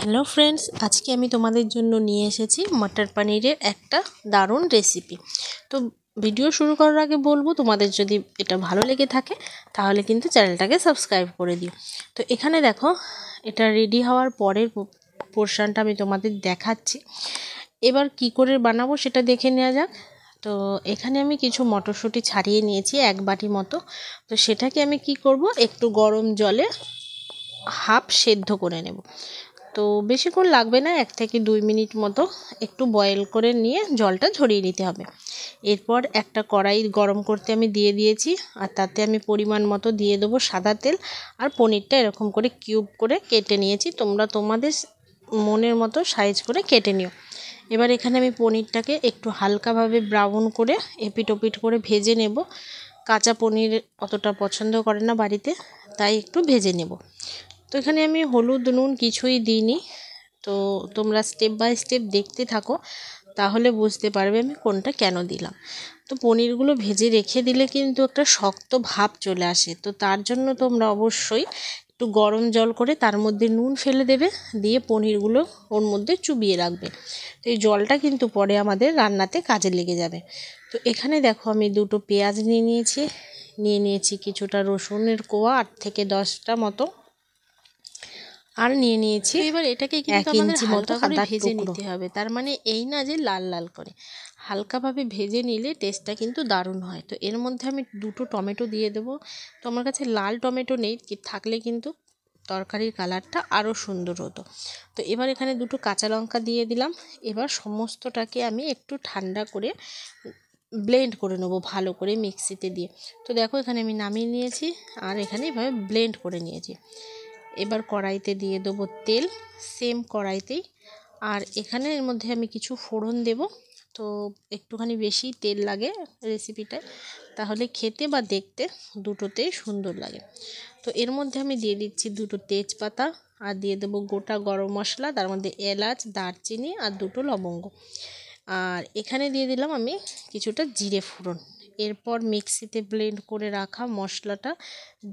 Hello friends, আজকে আমি তোমাদের জন্য নিয়ে এসেছি মটর পনিরের একটা দারুণ রেসিপি। তো ভিডিও শুরু করার আগে বলবো, তোমাদের যদি এটা ভালো লেগে থাকে তাহলে কিন্তু চ্যানেলটাকে সাবস্ক্রাইব করে দিও। তো এখানে দেখো, এটা রেডি হওয়ার পরের পোর্শনটা আমি তোমাদের দেখাচ্ছি। এবার কি করে বানাবো সেটা দেখে নেওয়া যাক। তো এখানে আমি কিছু মটরশুঁটি ছাড়িয়ে নিয়েছি, 1 বাটি মতো। তো সেটাকে আমি কি করব, একটু গরম জলে হাফ সেদ্ধ করে নেব। তো বেশিক্ষণ লাগবে না, 1 থেকে 2 মিনিট মতো একটু বয়েল করে নিয়ে জলটা ঝরিয়ে নিতে হবে। এরপর একটা কড়াই গরম করতে আমি দিয়ে দিয়েছি, আর তাতে আমি পরিমাণ মতো দিয়ে দেবো সাদা তেল। আর পনিরটা এরকম করে কিউব করে কেটে নিয়েছি, তোমরা তোমাদের মনের মতো সাইজ করে কেটে নিও। এবার এখানে আমি পনিরটাকে একটু হালকাভাবে ব্রাউন করে এপিট ওপিট করে ভেজে নেব। কাঁচা পনির অতটা পছন্দ করে না বাড়িতে, তাই একটু ভেজে নেব। তো এখানে আমি হলুদ নুন কিছুই দিইনি। তো তোমরা স্টেপ বাই স্টেপ দেখতে থাকো, তাহলে বুঝতে পারবে আমি কোনটা কেন দিলাম। তো পনিরগুলো ভেজে রেখে দিলে কিন্তু একটা শক্ত ভাব চলে আসে, তো তার জন্য তোমরা অবশ্যই একটু গরম জল করে তার মধ্যে নুন ফেলে দেবে, দিয়ে পনিরগুলো ওর মধ্যে চুবিয়ে রাখবে। তো এই জলটা কিন্তু পরে আমাদের রান্নাতে কাজে লেগে যাবে। তো এখানে দেখো, আমি 2টো পেঁয়াজ নিয়েছি কিছুটা রসুনের কোয়া 8 থেকে 10টা মতো, আর নিয়েছি এবার এটাকে কিন্তু আমাদের হালকা করে ভেজে নিতে হবে। তার মানে এই না যে লাল লাল করে, হালকাভাবে ভেজে নিলে টেস্টটা কিন্তু দারুণ হয়। তো এর মধ্যে আমি 2টো টমেটো দিয়ে দেবো। তো আমার কাছে লাল টমেটো নেই, থাকলে কিন্তু তরকারির কালারটা আরও সুন্দর হতো। তো এবার এখানে 2টো কাঁচা লঙ্কা দিয়ে দিলাম। এবার সমস্তটাকে আমি একটু ঠান্ডা করে ব্লেন্ড করে নেবো ভালো করে মিক্সিতে দিয়ে। তো দেখো, এখানে আমি নামিয়ে নিয়েছি, আর এখানে এভাবে ব্লেন্ড করে নিয়েছি। এবার কড়াইতে দিয়ে দেবো তেল, সেম কড়াইতেই। আর এখানে এর মধ্যে আমি কিছু ফোড়ন দেব। তো একটুখানি বেশি তেল লাগে রেসিপিটায়, তাহলে খেতে বা দেখতে দুটোতেই সুন্দর লাগে। তো এর মধ্যে আমি দিয়ে দিচ্ছি 2টো তেজপাতা, আর দিয়ে দেবো গোটা গরম মশলা, তার মধ্যে এলাচ, দারচিনি আর 2টো লবঙ্গ। আর এখানে দিয়ে দিলাম আমি কিছুটা জিরে ফোড়ন। এরপর মিক্সিতে ব্লেন্ড করে রাখা মশলাটা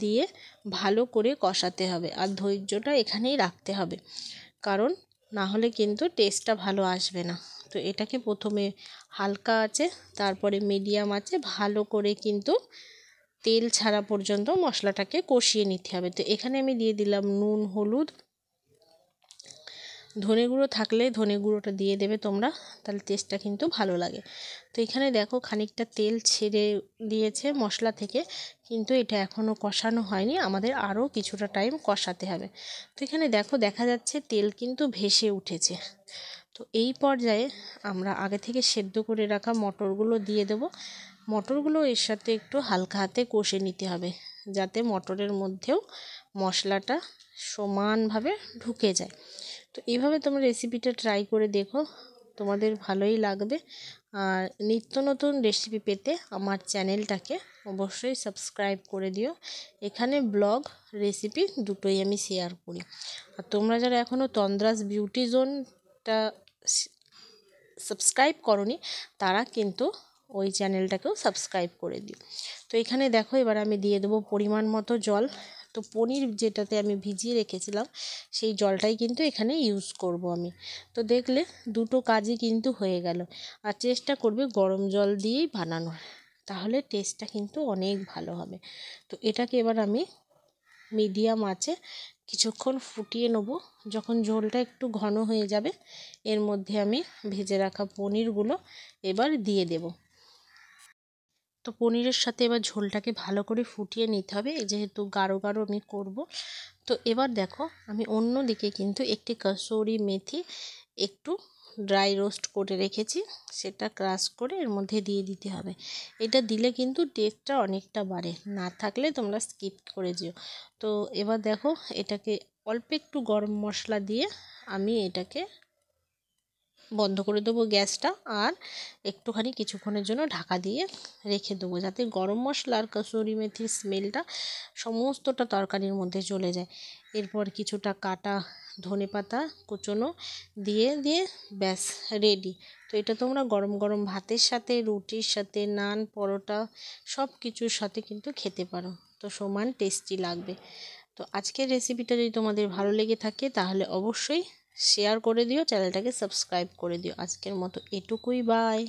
দিয়ে ভালো করে কষাতে হবে, আর ধৈর্যটা এখানেই রাখতে হবে, কারণ না হলে কিন্তু টেস্টটা ভালো আসবে না। তো এটাকে প্রথমে হালকা আছে, তারপরে মিডিয়াম আছে, ভালো করে কিন্তু তেল ছাড়া পর্যন্ত মশলাটাকে কষিয়ে নিতে হবে। তো এখানে আমি দিয়ে দিলাম নুন, হলুদ, ধনে গুঁড়ো থাকলে ধনে গুঁড়োটা দিয়ে দেবে তোমরা, তাহলে টেস্টটা কিন্তু ভালো লাগে। তো এখানে দেখো, খানিকটা তেল ছেড়ে দিয়েছে মশলা থেকে, কিন্তু এটা এখনও কষানো হয়নি, আমাদের আরও কিছুটা টাইম কষাতে হবে। তো এখানে দেখো, দেখা যাচ্ছে তেল কিন্তু ভেসে উঠেছে। তো এই পর্যায়ে আমরা আগে থেকে সেদ্ধ করে রাখা মটরগুলো দিয়ে দেব। মটরগুলো এর সাথে একটু হালকা হাতে কষে নিতে হবে, যাতে মটরের মধ্যেও মশলাটা সমানভাবে ঢুকে যায়। তো এইভাবে তোমরা রেসিপিটা ট্রাই করে দেখো, তোমাদের ভালোই লাগবে। আর নিত্য নতুন রেসিপি পেতে আমার চ্যানেলটাকে অবশ্যই সাবস্ক্রাইব করে দিও। এখানে ব্লগ, রেসিপি দুটোই আমি শেয়ার করি। আর তোমরা যারা এখনও তন্দ্রাস বিউটি জোনটা সাবস্ক্রাইব করনি, তারা কিন্তু ওই চ্যানেলটাকেও সাবস্ক্রাইব করে দিও। তো এখানে দেখো, এবার আমি দিয়ে দেবো পরিমাণ মতো জল। তো পনির যেটাতে আমি ভিজিয়ে রেখেছিলাম, সেই জলটাই কিন্তু এখানে ইউজ করব আমি। তো দেখলে 2টো কাজই কিন্তু হয়ে গেল। আর চেষ্টা করবে গরম জল দিয়েই বানানোর, তাহলে টেস্টটা কিন্তু অনেক ভালো হবে। তো এটাকে এবার আমি মিডিয়াম আঁচে কিছুক্ষণ ফুটিয়ে নেব। যখন ঝোলটা একটু ঘন হয়ে যাবে, এর মধ্যে আমি ভেজে রাখা পনিরগুলো এবার দিয়ে দেব। তো পনিরের সাথে এবার ঝোলটাকে ভালো করে ফুটিয়ে নিতে হবে, যেহেতু গাঢ় গাঢ় আমি করব। তো এবার দেখো, আমি অন্য দিকে কিন্তু একটি কসুরি মেথি একটু ড্রাই রোস্ট করে রেখেছি, সেটা ক্রাশ করে এর মধ্যে দিয়ে দিতে হবে। এটা দিলে কিন্তু টেস্টটা অনেকটা বাড়ে, না থাকলে তোমরা স্কিপ করে যেও। তো এবার দেখো, এটাকে অল্প একটু গরম মশলা দিয়ে আমি এটাকে বন্ধ করে দেবো গ্যাসটা, আর একটুখানি কিছুক্ষণের জন্য ঢাকা দিয়ে রেখে দেবো, যাতে গরম মশলা আর কসুরি মেথির স্মেলটা সমস্তটা তরকারির মধ্যে চলে যায়। এরপর কিছুটা কাটা ধনেপাতা কুচনো দিয়ে দিয়ে ব্যাস রেডি। তো এটা তোমরা গরম গরম ভাতের সাথে, রুটির সাথে, নান, পরোটা সব কিছুর সাথে কিন্তু খেতে পারো, তো সমান টেস্টি লাগবে। তো আজকের রেসিপিটা যদি তোমাদের ভালো লেগে থাকে, তাহলে অবশ্যই শেয়ার করে দিও, চ্যানেলটাকে সাবস্ক্রাইব করে দিও। আজকের মতো এটুকুই, বাই।